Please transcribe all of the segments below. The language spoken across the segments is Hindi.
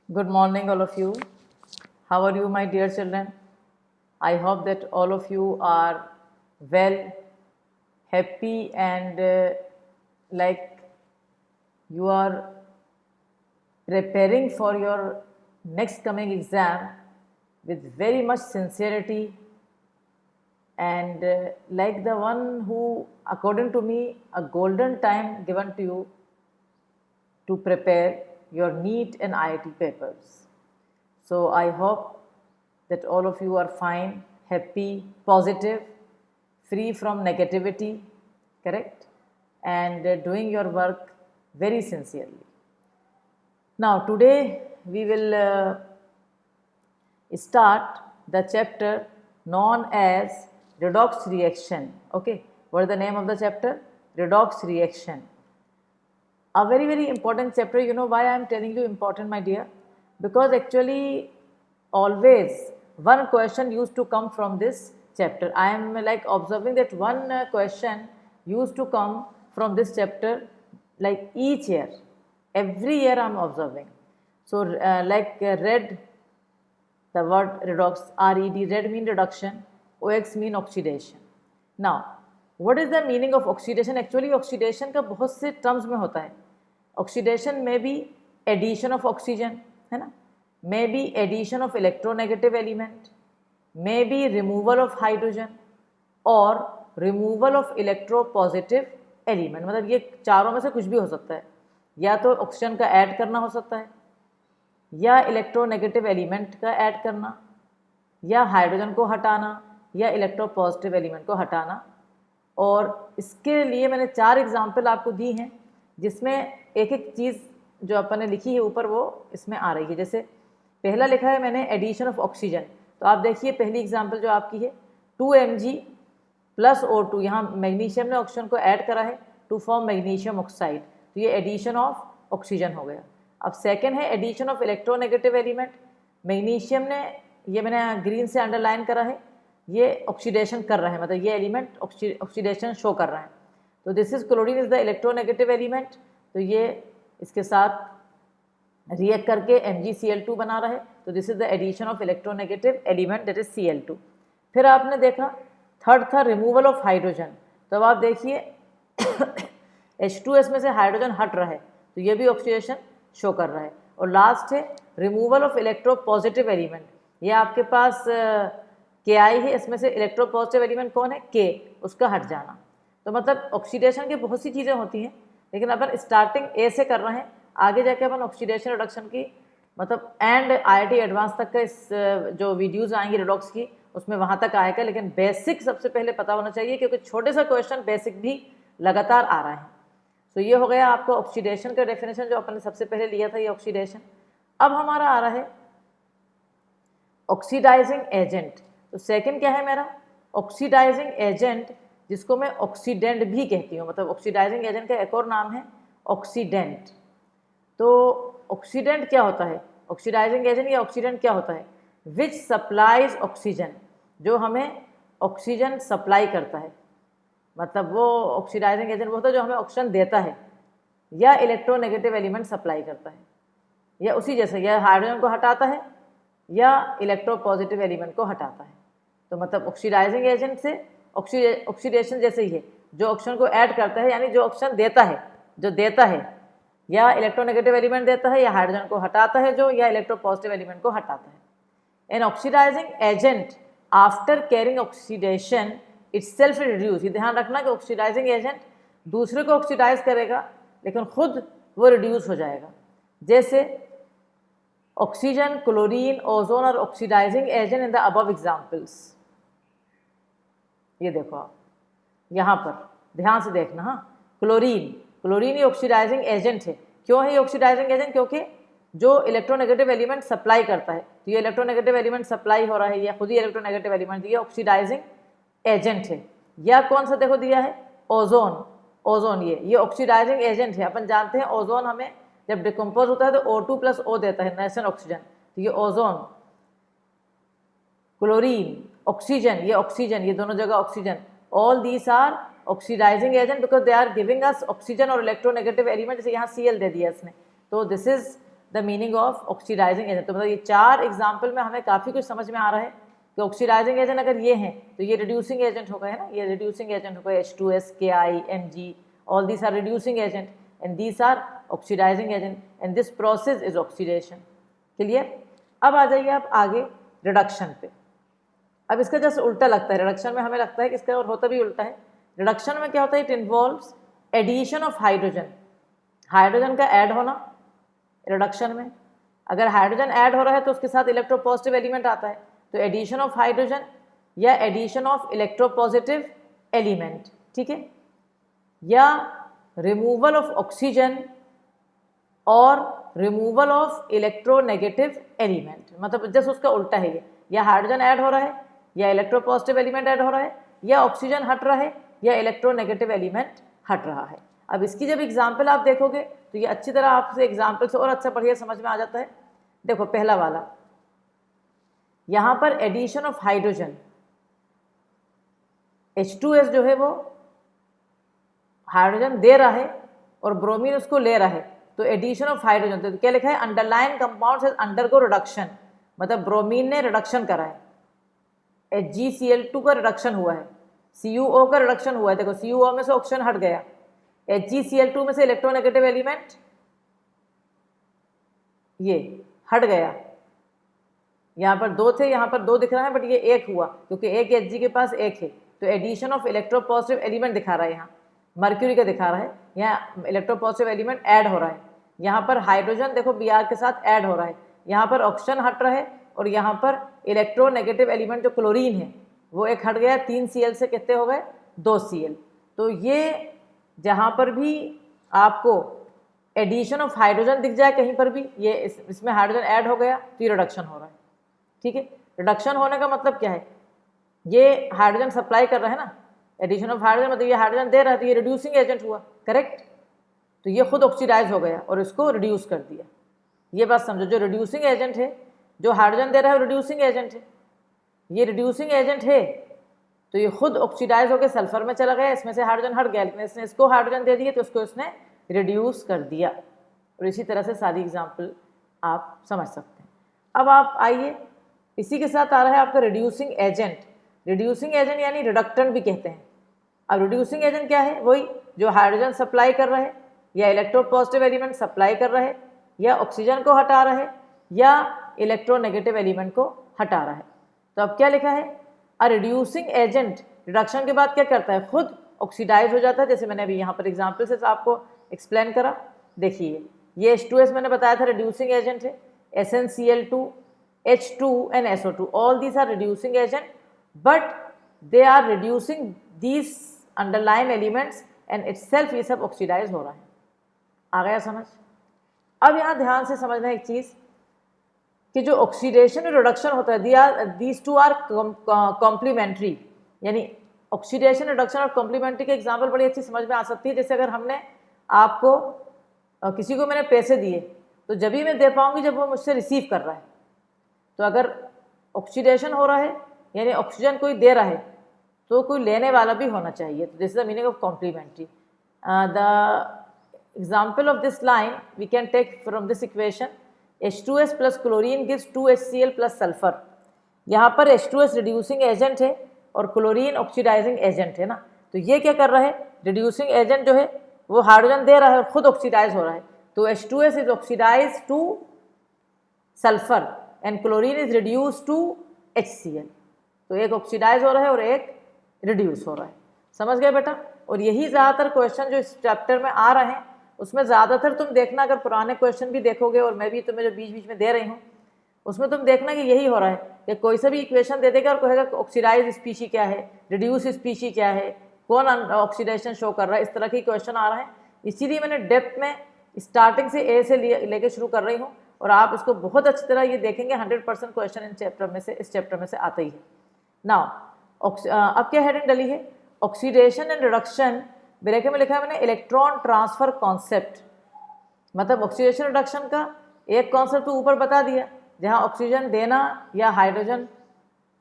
Good morning, all of you. How are you, my dear children? I hope that all of you are well, happy, and like you are preparing for your next coming exam with very much sincerity and like the one who, according to me, a golden time given to you to prepare your NEET and IIT papers. So I hope that all of you are fine, happy, positive, free from negativity, correct? And doing your work very sincerely. Now, today we will start the chapter known as redox reaction. Okay, what is the name of the chapter? Redox reaction. A very important chapter. You know why I am telling you important, my dear? Because actually always one question used to come from this chapter. I am like observing that one question used to come from this chapter like each year. Every year I am observing. So red, the word redox, RED, red mean reduction, OX mean oxidation. Now, what is the meaning of oxidation? Actually oxidation का बहुत से terms में होता है. Oxidation may be addition of oxygen, है ना? May be addition of electronegative element, may be removal of hydrogen और removal of electropositive element. मतलब ये चारों में से कुछ भी हो सकता है. या तो ऑक्सीजन का ऐड करना हो सकता है, या इलेक्ट्रोनेगेटिव एलिमेंट का ऐड करना, या हाइड्रोजन को हटाना, या इलेक्ट्रोपॉजिटिव एलिमेंट को हटाना. और इसके लिए मैंने 4 एग्जाम्पल आपको दी हैं, जिसमें एक एक चीज़ जो अपन ने लिखी है ऊपर वो इसमें आ रही है. जैसे पहला लिखा है मैंने एडिशन ऑफ ऑक्सीजन. तो आप देखिए पहली एग्जाम्पल जो आपकी है 2 mg प्लस O2. यहाँ मैग्नीशियम ने ऑक्सीजन को ऐड करा है टू फॉर्म मैग्नीशियम ऑक्साइड. तो ये एडिशन ऑफ ऑक्सीजन हो गया. अब सेकेंड है addition of electronegative element. Magnesium ने, ये मैंने ग्रीन से अंडरलाइन करा है, ये ऑक्सीडेशन कर रहा है, मतलब ये एलिमेंट ऑक्सीडेशन शो कर रहा है. तो this is chlorine is the electronegative element. तो ये इसके साथ रिएक्ट करके MgCl2 बना रहा है. तो this is the addition of electronegative element, that is Cl2. फिर आपने देखा थर्ड था रिमूवल ऑफ हाइड्रोजन. तो अब आप देखिए H2S में से हाइड्रोजन हट रहा है, तो ये भी ऑक्सीडेशन शो कर रहा है. और लास्ट है रिमूवल ऑफ इलेक्ट्रोपॉजिटिव एलिमेंट. ये आपके पास Ki है, इसमें से इलेक्ट्रोपॉजिटिव एलिमेंट कौन है? K, उसका हट जाना. तो मतलब ऑक्सीडेशन की बहुत सी चीज़ें होती हैं, लेकिन अपन स्टार्टिंग ए से कर रहे हैं. आगे जाके अपन ऑक्सीडेशन रिडक्शन की मतलब एंड IIT एडवांस तक का इस जो वीडियोस आएंगी रिडॉक्स की, उसमें वहाँ तक आएगा. लेकिन बेसिक सबसे पहले पता होना चाहिए, क्योंकि छोटे सा क्वेश्चन बेसिक भी लगातार आ रहा है. तो ये हो गया आपका ऑक्सीडेशन का डेफिनेशन जो अपन ने सबसे पहले लिया था, ये ऑक्सीडेशन. अब हमारा आ रहा है ऑक्सीडाइजिंग एजेंट. तो सेकंड क्या है मेरा? ऑक्सीडाइजिंग एजेंट, जिसको मैं ऑक्सीडेंट भी कहती हूँ. मतलब ऑक्सीडाइजिंग एजेंट का एक और नाम है ऑक्सीडेंट. तो ऑक्सीडेंट क्या होता है? ऑक्सीडाइजिंग एजेंट या ऑक्सीडेंट क्या होता है? विच सप्लाइज ऑक्सीजन, जो हमें ऑक्सीजन सप्लाई करता है. मतलब वो ऑक्सीडाइजिंग एजेंट वो होता है जो हमें ऑक्सीजन देता है, या इलेक्ट्रोनेगेटिव एलिमेंट सप्लाई करता है, या उसी जैसे या हाइड्रोजन को हटाता है, या इलेक्ट्रोपॉजिटिव एलिमेंट को हटाता है. तो मतलब ऑक्सीडाइजिंग एजेंट से ऑक्सीडेशन जैसे ही है, जो ऑक्सीजन को ऐड करता है, यानी जो ऑक्सीजन देता है, जो देता है या इलेक्ट्रोनेगेटिव एलिमेंट देता है, या हाइड्रोजन को हटाता है जो, या इलेक्ट्रोपॉजिटिव एलिमेंट को हटाता है. An oxidising agent after carrying oxidation itself reduce. ये ध्यान रखना कि ऑक्सीडाइजिंग एजेंट दूसरे को ऑक्सीडाइज करेगा, लेकिन खुद वो रिड्यूस हो जाएगा. जैसे ऑक्सीजन, क्लोरीन, ओजोन और oxidising agent in the above examples. ये देखो आप यहाँ पर ध्यान से देखना. हाँ, क्लोरीन ही ऑक्सीडाइजिंग एजेंट है. क्यों है ऑक्सीडाइजिंग एजेंट? क्योंकि जो इलेक्ट्रोनेगेटिव एलिमेंट सप्लाई करता है, तो ये इलेक्ट्रोनेगेटिव एलिमेंट सप्लाई हो रहा है, या खुद ही इलेक्ट्रोनेगेटिव एलिमेंट दिया, ऑक्सीडाइजिंग एजेंट है. या कौन सा देखो दिया है? ओजोन ये ऑक्सीडाइजिंग एजेंट है. अपन जानते हैं ओजोन हमें जब डिकम्पोज होता है तो O2 प्लस O देता है, नेशन ऑक्सीजन. तो ये ओजोन, क्लोरीन, ऑक्सीजन, ये दोनों जगह oxygen. All these are oxidising agent because they are giving us oxygen और इलेक्ट्रोनेगेटिव एलिमेंट. जैसे यहाँ Cl दे दिया इसने, तो this is the meaning of oxidising agent. तो मतलब ये 4 एग्जाम्पल में हमें काफ़ी कुछ समझ में आ रहा है कि ऑक्सीडाइजिंग एजेंट अगर ये हैं तो ये रिड्यूसिंग एजेंट होगा, है ना, ये रिड्यूसिंग एजेंट होगा, H2S, Ki, Mg, all these are reducing agent and these are oxidising agent and this process is oxidation. Clear? अब आ जाइए आप आगे रिडक्शन पे। अब इसका जस्ट उल्टा लगता है, रिडक्शन में हमें लगता है कि इसका और होता भी उल्टा है। रिडक्शन में क्या होता है? It involves addition of hydrogen, hydrogen का ऐड होना रिडक्शन में। अगर हाइड्रोजन ऐड हो रहा है तो उसके साथ इलेक्ट्रोपॉजिटिव एलिमेंट आता है, तो एडिशन ऑफ हाइड्रोजन या एडिशन ऑफ इलेक्ट्रोपॉजिटिव एलिमेंट, ठीक है, या रिमूवल ऑफ ऑक्सीजन और रिमूवल ऑफ इलेक्ट्रोनेगेटिव एलिमेंट। मतलब जैसे उसका उल्टा है, ये या हाइड्रोजन ऐड हो रहा है या इलेक्ट्रोपॉजिटिव एलिमेंट ऐड हो रहा है या ऑक्सीजन हट रहा है या इलेक्ट्रोनेगेटिव एलिमेंट हट रहा है। अब इसकी जब एग्जाम्पल आप देखोगे तो ये अच्छी तरह आपसे एग्जाम्पल से और अच्छा बढ़िया समझ में आ जाता है। देखो पहला वाला, यहाँ पर एडिशन ऑफ हाइड्रोजन, H2S जो है वो हाइड्रोजन दे रहा है और ब्रोमीन उसको ले रहा है, तो एडिशन ऑफ हाइड्रोजन, तो क्या लिखा है? अंडरलाइन कंपाउंड से अंडरगो रिडक्शन, मतलब ब्रोमीन ने रिडक्शन करा है, HgCl2 का रिडक्शन हुआ है, CuO का रिडक्शन हुआ है। देखो CuO में से ऑक्सीजन हट गया, HgCl2 में से इलेक्ट्रोनेगेटिव एलिमेंट ये हट गया। यहाँ पर 2 थे, यहाँ पर 2 दिख रहा है, बट ये 1 हुआ क्योंकि एक Hg के पास 1 है, तो एडिशन ऑफ इलेक्ट्रोपॉजिटिव एलिमेंट दिखा रहा है, यहाँ मर्क्यूरी का दिखा रहा है, यहाँ इलेक्ट्रोपॉजिटिव एलिमेंट ऐड हो रहा है। यहाँ पर हाइड्रोजन देखो Br के साथ ऐड हो रहा है, यहाँ पर ऑक्सीजन हट रहा है और यहाँ पर इलेक्ट्रोनेगेटिव एलिमेंट जो क्लोरीन है वो एक हट गया, 3 Cl से कितने हो गए? 2 Cl। तो ये जहाँ पर भी आपको एडिशन ऑफ हाइड्रोजन दिख जाए कहीं पर भी, ये इसमें हाइड्रोजन ऐड हो गया तो ये रिडक्शन हो रहा है, ठीक है। रिडक्शन होने का मतलब क्या है? ये हाइड्रोजन सप्लाई कर रहा है ना, एडिशन ऑफ हाइड्रोजन मतलब ये हाइड्रोजन दे रहा है, तो ये रिड्यूसिंग एजेंट हुआ, करेक्ट। तो ये खुद ऑक्सीडाइज हो गया और इसको रिड्यूस कर दिया। ये बात समझो, जो रिड्यूसिंग एजेंट है, जो हाइड्रोजन दे रहा है वो रिड्यूसिंग एजेंट है, ये रिड्यूसिंग एजेंट है, तो ये खुद ऑक्सीडाइज होकर सल्फर में चला गया, इसमें से हाइड्रोजन हट गया, लेकिन इसने इसको हाइड्रोजन दे दिया तो इसको इसने रिड्यूस कर दिया। और इसी तरह से सारी एग्जाम्पल आप समझ सकते हैं। अब आप आइए, इसी के साथ आ रहा है आपका रिड्यूसिंग एजेंट। रिड्यूसिंग एजेंट यानी रिडक्टेंट भी कहते हैं। अब रिड्यूसिंग एजेंट क्या है? वही जो हाइड्रोजन सप्लाई कर रहा है या इलेक्ट्रोपॉजिटिव एलिमेंट सप्लाई कर रहा है या ऑक्सीजन को हटा रहा है या इलेक्ट्रोनेगेटिव एलिमेंट को हटा रहा है। तो अब क्या लिखा है? अ रिड्यूसिंग एजेंट रिडक्शन के बाद क्या करता है? खुद ऑक्सीडाइज हो जाता है, जैसे मैंने अभी यहाँ पर एग्जाम्पल से आपको एक्सप्लेन करा। देखिए ये H2S मैंने बताया था रिड्यूसिंग एजेंट है, SnCl2, H2 and SO2, all these are reducing agent, but they are reducing these underlying elements and itself ये सब ऑक्सीडाइज हो रहा है। आ गया समझ? अब यहाँ ध्यान से समझना एक चीज़ कि जो ऑक्सीडेशन और रिडक्शन होता है, दीज टू आर कॉम्प्लीमेंट्री, यानी ऑक्सीडेशन रिडक्शन और कॉम्प्लीमेंट्री के एग्जाम्पल बड़ी अच्छी समझ में आ सकती है। जैसे अगर हमने आपको किसी को मैंने पैसे दिए तो जब ही मैं दे पाऊंगी जब वो मुझसे रिसीव कर रहा है। तो अगर ऑक्सीडेशन हो रहा है यानी ऑक्सीजन कोई दे रहा है तो कोई लेने वाला भी होना चाहिए। तो this is the meaning of complementary. The example of this line we can take from this equation, H2S plus chlorine gives 2HCl plus sulphur. यहाँ पर H2S रिड्यूसिंग एजेंट है और क्लोरीन ऑक्सीडाइजिंग एजेंट है ना। तो ये क्या कर रहा है? रिड्यूसिंग एजेंट जो है वो हाइड्रोजन दे रहा है और खुद ऑक्सीडाइज हो रहा है। तो H2S is oxidise to sulphur and chlorine is reduce to HCl। तो एक ऑक्सीडाइज हो रहा है और एक रिड्यूस हो रहा है। समझ गए बेटा? और यही ज़्यादातर क्वेश्चन जो इस चैप्टर में आ रहे हैं उसमें ज़्यादातर तुम देखना, अगर पुराने क्वेश्चन भी देखोगे और मैं भी तुम्हें जो बीच बीच में दे रही हूँ उसमें तुम देखना कि यही हो रहा है कि कोई सा भी इक्वेशन दे देगा और कहेगा ऑक्सीडाइज स्पीशी क्या है, रिड्यूस स्पीशी क्या है, कौन ऑक्सीडेशन शो कर रहा है, इस तरह के क्वेश्चन आ रहे हैं। इसीलिए मैंने डेप्थ में स्टार्टिंग से ए से लेके शुरू कर रही हूँ और आप इसको बहुत अच्छी तरह ये देखेंगे 100% क्वेश्चन इस चैप्टर में से आता ही है। नाउ अब क्या हेडिंग डली है? ऑक्सीडेशन एंड रिडक्शन, ब्रैकेट में लिखा है मैंने इलेक्ट्रॉन ट्रांसफर कॉन्सेप्ट। मतलब ऑक्सीडेशन रिडक्शन का एक कॉन्सेप्ट तो ऊपर बता दिया, जहाँ ऑक्सीजन देना या हाइड्रोजन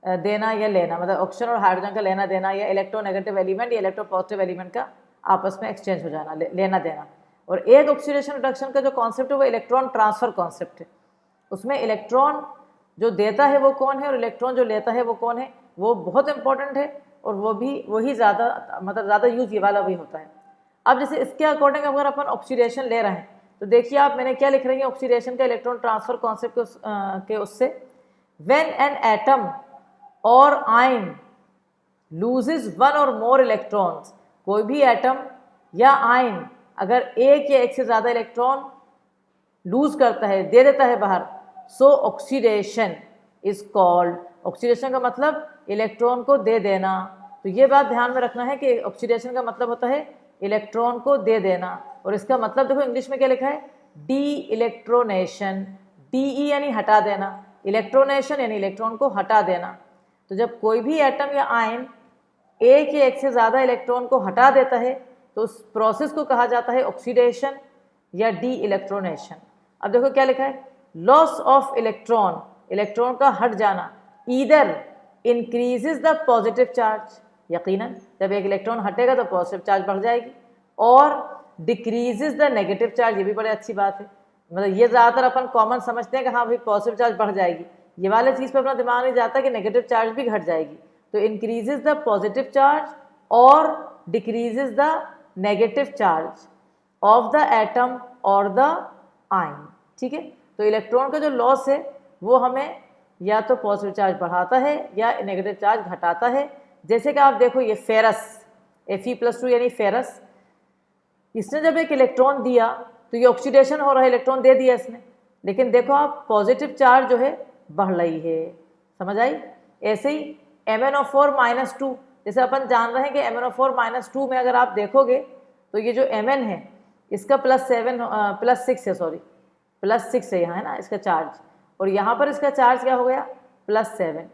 देना या लेना, मतलब ऑक्सीजन और हाइड्रोजन का लेना देना या इलेक्ट्रोनेगेटिव एलिमेंट या इलेक्ट्रोपॉजिटिव एलिमेंट का आपस में एक्सचेंज हो जाना, लेना देना। और एक ऑक्सीडेशन रिडक्शन का जो कॉन्सेप्ट है वो इलेक्ट्रॉन ट्रांसफर कॉन्सेप्ट है। उसमें इलेक्ट्रॉन जो देता है वो कौन है और इलेक्ट्रॉन जो लेता है वो कौन है, वो बहुत इंपॉर्टेंट है और वही ज़्यादा मतलब ज़्यादा यूज ये वाला भी होता है। अब जैसे इसके अकॉर्डिंग अगर अपन ऑक्सीडेशन ले रहे हैं तो देखिए आप, मैंने क्या लिख रही है ऑक्सीडेशन का इलेक्ट्रॉन ट्रांसफर कॉन्सेप्ट के उससे, व्हेन एन एटम और ion loses one or more electrons, कोई भी एटम या आयन अगर एक या एक से ज़्यादा इलेक्ट्रॉन लूज करता है, दे देता है बाहर, सो ऑक्सीडेशन इज कॉल्ड, ऑक्सीडेशन का मतलब इलेक्ट्रॉन को दे देना। तो ये बात ध्यान में रखना है कि ऑक्सीडेशन का मतलब होता है इलेक्ट्रॉन को दे देना, और इसका मतलब देखो इंग्लिश में क्या लिखा है, डी इलेक्ट्रोनेशन, डी यानी हटा देना, इलेक्ट्रोनेशन यानी इलेक्ट्रॉन को हटा देना। तो जब कोई भी एटम या आयन एक या एक से ज़्यादा इलेक्ट्रॉन को हटा देता है तो उस प्रोसेस को कहा जाता है ऑक्सीडेशन या डी इलेक्ट्रोनेशन। अब देखो क्या लिखा है, लॉस ऑफ इलेक्ट्रॉन, इलेक्ट्रॉन का हट जाना, either increases the positive charge, यकीनन जब एक इलेक्ट्रॉन हटेगा तो पॉजिटिव चार्ज बढ़ जाएगी, और डिक्रीजेज द नेगेटिव चार्ज, ये भी बड़ी अच्छी बात है, मतलब ये ज़्यादातर अपन कॉमन समझते हैं कि हाँ भाई पॉजिटिव चार्ज बढ़ जाएगी, ये वाले चीज़ पर अपना दिमाग नहीं जाता कि नेगेटिव चार्ज भी घट जाएगी। तो इंक्रीजेज द पॉजिटिव चार्ज और decreases the negative charge of the atom और द आयन, ठीक है। तो इलेक्ट्रॉन का जो लॉस है वो हमें या तो पॉजिटिव चार्ज बढ़ाता है या नेगेटिव चार्ज घटाता है। जैसे कि आप देखो ये फेरस Fe+2 यानी फेरस, इसने जब एक इलेक्ट्रॉन दिया तो ये ऑक्सीडेशन हो रहा है, इलेक्ट्रॉन दे दिया इसने, लेकिन देखो आप पॉजिटिव चार्ज जो है बढ़ रही है, समझ आई। ऐसे ही MnO4-2, जैसे अपन जान रहे हैं कि MnO4-2 में अगर आप देखोगे तो ये जो Mn है इसका +6 है यहाँ, है ना इसका चार्ज, और यहाँ पर इसका चार्ज क्या हो गया +7।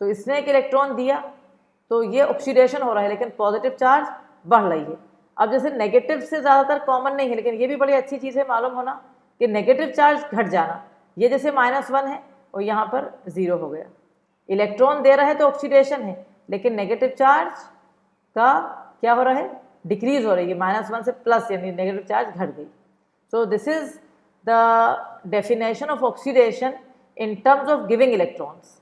तो इसने एक इलेक्ट्रॉन दिया तो ये ऑक्सीडेशन हो रहा है लेकिन पॉजिटिव चार्ज बढ़ रही है। अब जैसे नेगेटिव से ज़्यादातर कॉमन नहीं है, लेकिन ये भी बड़ी अच्छी चीज़ है मालूम होना कि नेगेटिव चार्ज घट जाना, ये जैसे -1 है और यहाँ पर 0 हो गया, इलेक्ट्रॉन दे रहा है तो ऑक्सीडेशन है, लेकिन नेगेटिव चार्ज का क्या हो रहा है, डिक्रीज हो रही है, -1 से प्लस यानी नेगेटिव चार्ज घट गई। So this is the definition of oxidation in terms of giving electrons.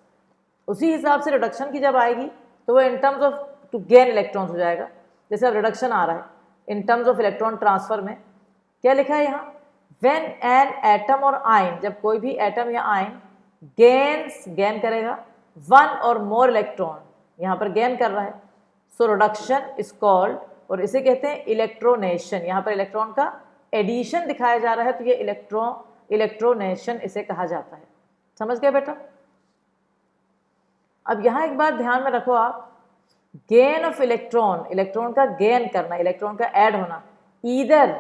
उसी हिसाब से रिडक्शन की जब आएगी तो वो in terms of to gain electrons हो जाएगा। जैसे अब रिडक्शन आ रहा है in terms of electron transfer में क्या लिखा है यहाँ, व्हेन एन एटम और आयन, जब कोई भी एटम या आयन गेन करेगा 1 और मोर इलेक्ट्रॉन, यहाँ पर गेन कर रहा है, सो रिडक्शन इज कॉल्ड, और इसे कहते हैं इलेक्ट्रोनेशन। यहाँ पर इलेक्ट्रॉन का एडिशन दिखाया जा रहा है तो ये इलेक्ट्रोनेशन इसे कहा जाता है। समझ गए बेटा। अब यहाँ एक बात ध्यान में रखो आप, गेन ऑफ इलेक्ट्रॉन, इलेक्ट्रॉन का गेन करना, इलेक्ट्रॉन का ऐड होना, either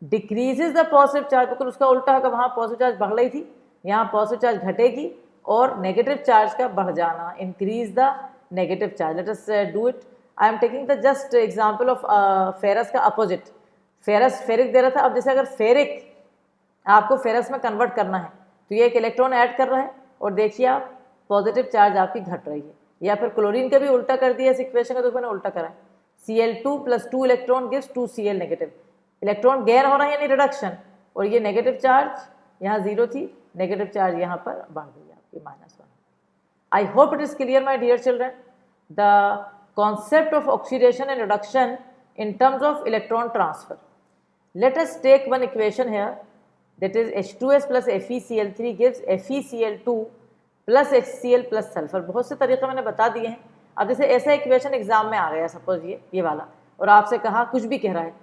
decreases the positive charge, बिल्कुल उसका उल्टा होगा, वहाँ पॉजिटिव चार्ज बढ़ रही थी, यहाँ पॉजिटिव चार्ज घटेगी, और नेगेटिव चार्ज का बढ़ जाना, increase the negative charge. Late us do it. I am taking the just example of ferrous का अपोजिट। फेरस फेरिक दे रहा था, अब जैसे अगर फेरिक आपको फेरस में कन्वर्ट करना है तो ये एक इलेक्ट्रॉन ऐड कर रहा है और देखिए आप पॉजिटिव चार्ज आपकी घट रही है। या फिर क्लोरीन का भी उल्टा कर दिया इस इक्वेशन का, तो मैंने उल्टा करा है, Cl2 + 2 electron gives 2 Cl negative, electron gain हो रहा है यानी रिडक्शन, और ये नेगेटिव चार्ज यहाँ 0 थी, नेगेटिव चार्ज यहाँ पर बढ़ गई आपकी -1। I hope it is clear my dear children, the concept of oxidation and reduction in terms of electron transfer. Let us take one equation here, that is H2S plus FeCl3 gives FeCl2 plus HCl plus sulfur। बहुत से तरीके मैंने बता दिए हैं। अब जैसे ऐसा इक्वेशन एग्जाम में आ गया, सपोज ये वाला, और आपसे कहा, कुछ भी कह रहा है,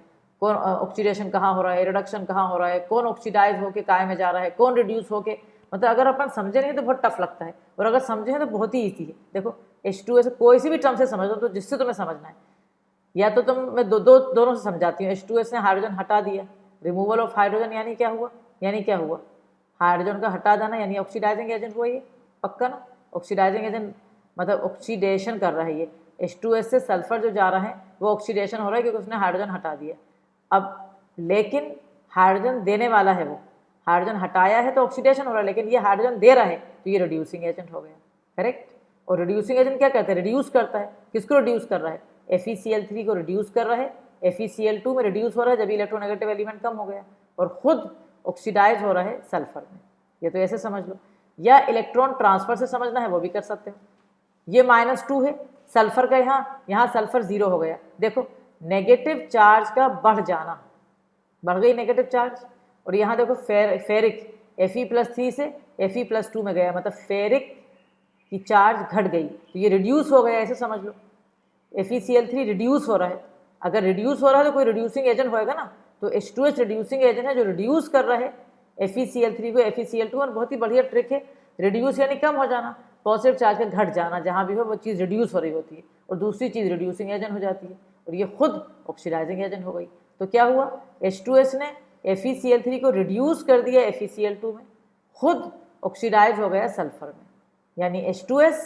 कौन ऑक्सीडेशन कहाँ हो रहा है, रिडक्शन कहाँ हो रहा है, कौन ऑक्सीडाइज होकर काय में जा रहा है, कौन रिड्यूस होके, मतलब अगर अपन समझे नहीं तो बहुत टफ लगता है, और अगर समझे हैं तो बहुत ही ईजी है। देखो H2S कोई सी भी टर्म से समझ लो, तो जिससे तुम्हें समझना है, या तो मैं दोनों से समझाती हूँ। H2S ने हाइड्रोजन हटा दिया, रिमूवल ऑफ हाइड्रोजन यानी क्या हुआ, हाइड्रोजन का हटा देना यानी ऑक्सीडाइजिंग एजेंट हुआ ये, पक्का ना। ऑक्सीडाइजिंग एजेंट मतलब ऑक्सीडेशन कर रहा है ये, H2S से सल्फर जो जा रहा है वो ऑक्सीडेशन हो रहा है क्योंकि उसने हाइड्रोजन हटा दिया। अब लेकिन हाइड्रोजन देने वाला है, वो हाइड्रोजन हटाया है तो ऑक्सीडेशन हो रहा है, लेकिन ये हाइड्रोजन दे रहा है तो ये रिड्यूसिंग एजेंट हो गया, करेक्ट। और रिड्यूसिंग एजेंट क्या करता है, रिड्यूस करता है, किसको रिड्यूस कर रहा है, FeCl3 को रिड्यूस कर रहा है, FeCl2 में रिड्यूस हो रहा है जब इलेक्ट्रोनेगेटिव एलिमेंट कम हो गया, और खुद ऑक्सीडाइज हो रहा है सल्फर में। ये तो ऐसे समझ लो, या इलेक्ट्रॉन ट्रांसफर से समझना है वो भी कर सकते हो। ये -2 है सल्फर का, यहाँ सल्फर 0 हो गया। देखो नेगेटिव चार्ज का बढ़ जाना, बढ़ गई नेगेटिव चार्ज, और यहाँ देखो फेरिक Fe+3 से Fe+2 में गया, मतलब फेरिक की चार्ज घट गई, तो ये रिड्यूस हो गया, ऐसे समझ लो। FeCl3 रिड्यूस हो रहा है, अगर रिड्यूस हो रहा है तो कोई रिड्यूसिंग एजेंट होएगा ना, तो H2S रिड्यूसिंग एजेंट है जो रिड्यूस कर रहा है FeCl3 को FeCl2। और बहुत ही बढ़िया ट्रिक है, रिड्यूस यानी कम हो जाना, पॉजिटिव चार्ज का घट जाना, जहाँ भी हो वो चीज़ रिड्यूस हो रही होती है, और दूसरी चीज़ रिड्यूसिंग एजेंट हो जाती है, और ये खुद ऑक्सीडाइजिंग एजेंट हो गई। तो क्या हुआ, H2S ने FeCl3 को रिड्यूस कर दिया FeCl2 में, खुद ऑक्सीडाइज हो गया सल्फर में, यानी H2S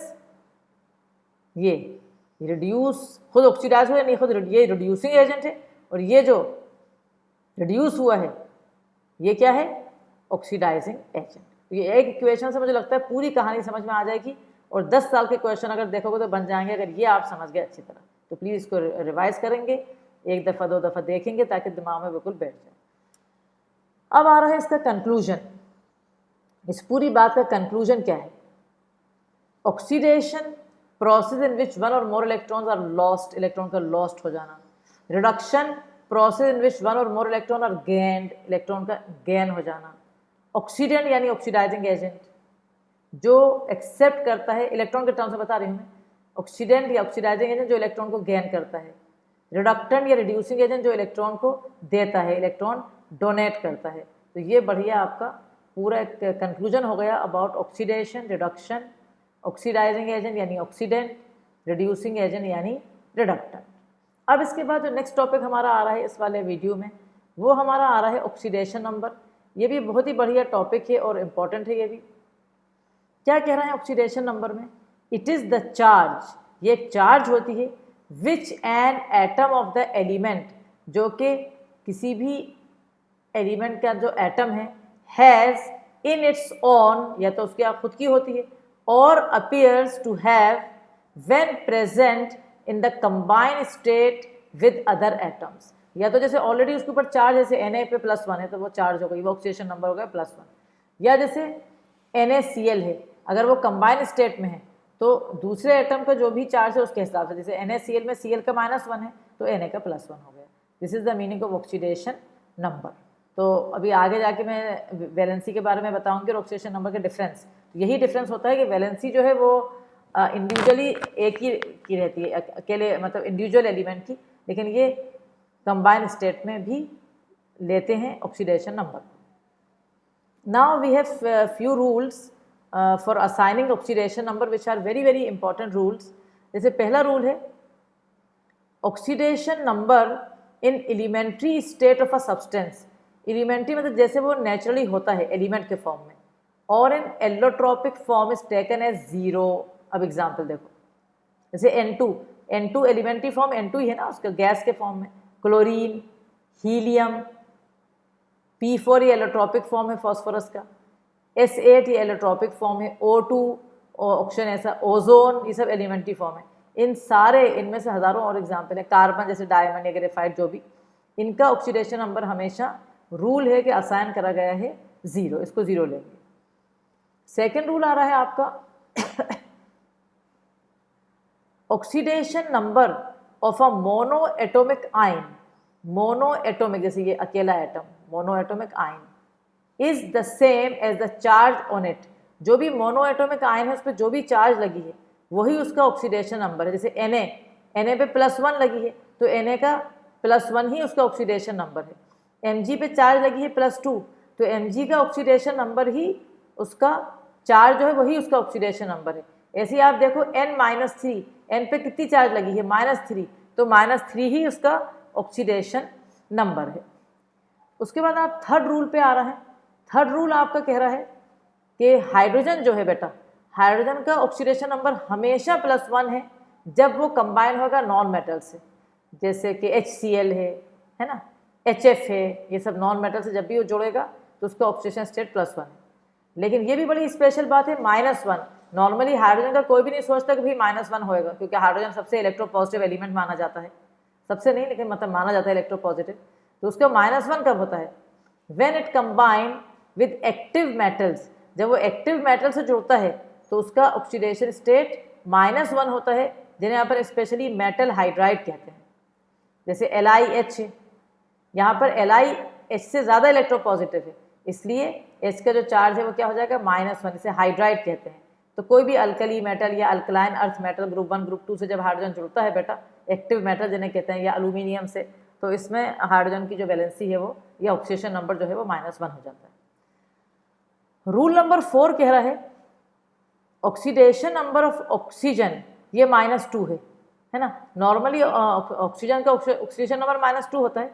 ये रिड्यूस खुद ऑक्सीडाइज हुआ, नहीं खुद ये रिड्यूसिंग एजेंट है, और ये जो रिड्यूस हुआ है ये क्या है, ऑक्सीडाइजिंग एजेंट। तो ये एक इक्वेशन से मुझे लगता है पूरी कहानी समझ में आ जाएगी, और 10 साल के क्वेश्चन अगर देखोगे तो बन जाएंगे, अगर ये आप समझ गए अच्छी तरह। तो प्लीज़ इसको रिवाइज करेंगे, एक दफ़ा 2 दफ़ा देखेंगे ताकि दिमाग में बिल्कुल बैठ जाए। अब आ रहा है इसका कंक्लूजन, इस पूरी बात का कंक्लूजन क्या है। Oxidation process in which one or more electrons are lost, electron का लॉस्ट हो जाना। Reduction process in which one or more electron are gained, electron का गेन हो जाना। ऑक्सीडेंट यानी ऑक्सीडाइजिंग एजेंट जो एक्सेप्ट करता है, इलेक्ट्रॉन के टर्म से बता रही हूँ मैं, ऑक्सीडेंट या ऑक्सीडाइजिंग एजेंट जो इलेक्ट्रॉन को गेन करता है। रिडक्टेंट या रिड्यूसिंग एजेंट जो इलेक्ट्रॉन को देता है, इलेक्ट्रॉन डोनेट करता है। तो ये बढ़िया आपका पूरा एक कंक्लूजन हो गया about oxidation, reduction, oxidising agent यानी ऑक्सीडेंट, रिड्यूसिंग एजेंट यानी रिडक्टेंट। अब इसके बाद जो नेक्स्ट टॉपिक हमारा आ रहा है इस वाले वीडियो में, वो हमारा आ रहा है ऑक्सीडेशन नंबर। ये भी बहुत ही बढ़िया टॉपिक है और इम्पॉर्टेंट है। ये भी क्या कह रहा है ऑक्सीडेशन नंबर में, इट इज़ द चार्ज, ये एक चार्ज होती है विच an atom of the element, जो कि किसी भी एलिमेंट का जो एटम है, हैज़ इन इट्स ओन, या तो उसकी खुद की होती है, और appears to have when present in the combined state with other atoms. या तो जैसे ऑलरेडी उसके ऊपर चार्ज, जैसे Na पे +1 है तो वो चार्ज हो गई, वो ऑक्सीडेशन नंबर हो गया +1। या जैसे NaCl है, अगर वो कंबाइंड स्टेट में है तो दूसरे एटम का जो भी चार्ज है उसके हिसाब से, जैसे NaCl में Cl का -1 है तो Na का +1 हो गया। This is the meaning of oxidation number. तो अभी आगे जाके मैं वैलेंसी के बारे में बताऊंगी और ऑक्सीडेशन नंबर के डिफरेंस। यही डिफरेंस होता है कि वैलेंसी जो है वो इंडिविजुअली एक ही की रहती है, अकेले मतलब इंडिविजुअल एलिमेंट की, लेकिन ये कंबाइंड स्टेट में भी लेते हैं oxidation number. Now we have few rules for assigning oxidation number which are very very important rules. जैसे पहला रूल है, oxidation number in elementary state of a substance, elementary मतलब जैसे वो नेचुरली होता है एलिमेंट के फॉर्म में, और in allotropic form is taken as 0। अब एग्जाम्पल देखो, जैसे N2 एलिमेंट्री फॉर्म N2 ही है ना, उसके गैस के फॉर्म में, क्लोरीन, हीलियम, P4 ये एलोट्रॉपिक फॉर्म है फॉस्फोरस का, S8 ये एलोट्रॉपिक फॉर्म है, O2 ऑप्शन ऐसा, ओजोन, ये सब एलिमेंट्री फॉर्म है। इन सारे, इनमें से हज़ारों और एग्जाम्पल है, कार्बन जैसे डायमंड या ग्रेफाइट, जो भी, इनका ऑक्सीडेशन नंबर हमेशा रूल है कि असाइन करा गया है 0, इसको 0 लेंगे। सेकेंड रूल आ रहा है आपका oxidation number of a mono atomic ion, mono atomic जैसे ये अकेला atom, mono atomic ion, is the same as the charge on it. जो भी मोनो एटोमिक आयन है उस पर जो भी चार्ज लगी है वही उसका ऑक्सीडेशन नंबर है। जैसे Na पे +1 लगी है तो Na का +1 ही उसका ऑक्सीडेशन नंबर है। Mg पे चार्ज लगी है +2 तो Mg का ऑक्सीडेशन नंबर ही उसका चार्ज जो है वही उसका ऑक्सीडेशन नंबर है। ऐसे ही आप देखो N-3, N पे कितनी चार्ज लगी है, -3, तो -3 ही उसका ऑक्सीडेशन नंबर है। उसके बाद आप थर्ड रूल पे आ रहा है। थर्ड रूल आपका कह रहा है कि हाइड्रोजन जो है बेटा, हाइड्रोजन का ऑक्सीडेशन नंबर हमेशा +1 है जब वो कंबाइन होगा नॉन मेटल से, जैसे कि HCl है ना, HF है, ये सब नॉन मेटल से जब भी वो जुड़ेगा तो उसका ऑक्सीडेशन स्टेट +1 है। लेकिन ये भी बड़ी स्पेशल बात है, -1। नॉर्मली हाइड्रोजन का कोई भी नहीं सोचता कि भाई -1 होएगा, क्योंकि हाइड्रोजन सबसे इलेक्ट्रोपॉजिटिव एलिमेंट माना जाता है। सबसे नहीं लेकिन मतलब माना जाता है इलेक्ट्रोपॉजिटिव। तो उसका -1 कब होता है? When it combine with active metals, जब वो एक्टिव मेटल से जुड़ता है तो उसका ऑक्सीडेशन स्टेट -1 होता है, जिन्हें यहाँ पर स्पेशली मेटल हाइड्राइड कहते हैं। जैसे LiH, यहाँ पर LiH से ज़्यादा इलेक्ट्रोपॉजिटिव है, इसलिए H का जो चार्ज है वो क्या हो जाएगा? -1, इसे हाइड्राइड कहते हैं। तो कोई भी अल्कली मेटल या alkaline earth metal group 1 group 2 से जब हाइड्रोजन जुड़ता है बेटा, एक्टिव मेटल जिन्हें कहते हैं, या एल्यूमिनियम से, तो इसमें हाइड्रोजन की जो वैलेंसी है वो या ऑक्सीडेशन नंबर जो है वो -1 हो जाता है। रूल नंबर 4 कह रहा है ऑक्सीडेशन नंबर ऑफ ऑक्सीजन ये -2 है ना। नॉर्मली ऑक्सीजन का ऑक्सीडेशन नंबर -2 होता है,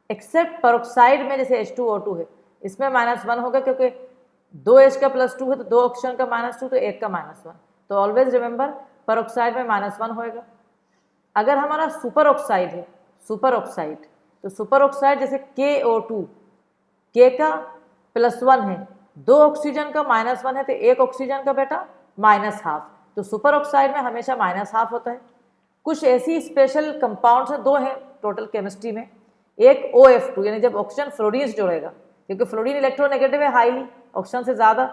एक्सेप्ट पेरोक्साइड में जैसे H2O2 है, इसमें -1 होगा क्योंकि 2H का +2 है तो 2 ऑक्सीजन का -2 तो 1 का -1। तो ऑलवेज रिमेंबर पेरोक्साइड में -1 होएगा। अगर हमारा सुपर ऑक्साइड है, सुपर ऑक्साइड, तो सुपर ऑक्साइड जैसे KO2, K का +1 है, 2 ऑक्सीजन का -1 है तो 1 ऑक्सीजन का बेटा -12। तो सुपर ऑक्साइड में हमेशा -12 होता है। कुछ ऐसी स्पेशल कंपाउंड्स हैं, 2 हैं टोटल केमिस्ट्री में। एक OF2 यानी जब ऑक्सीजन फ्लोरीन से जुड़ेगा, क्योंकि फ्लोरीन इलेक्ट्रोनेगेटिव है हाईली ऑक्सीजन से ज़्यादा,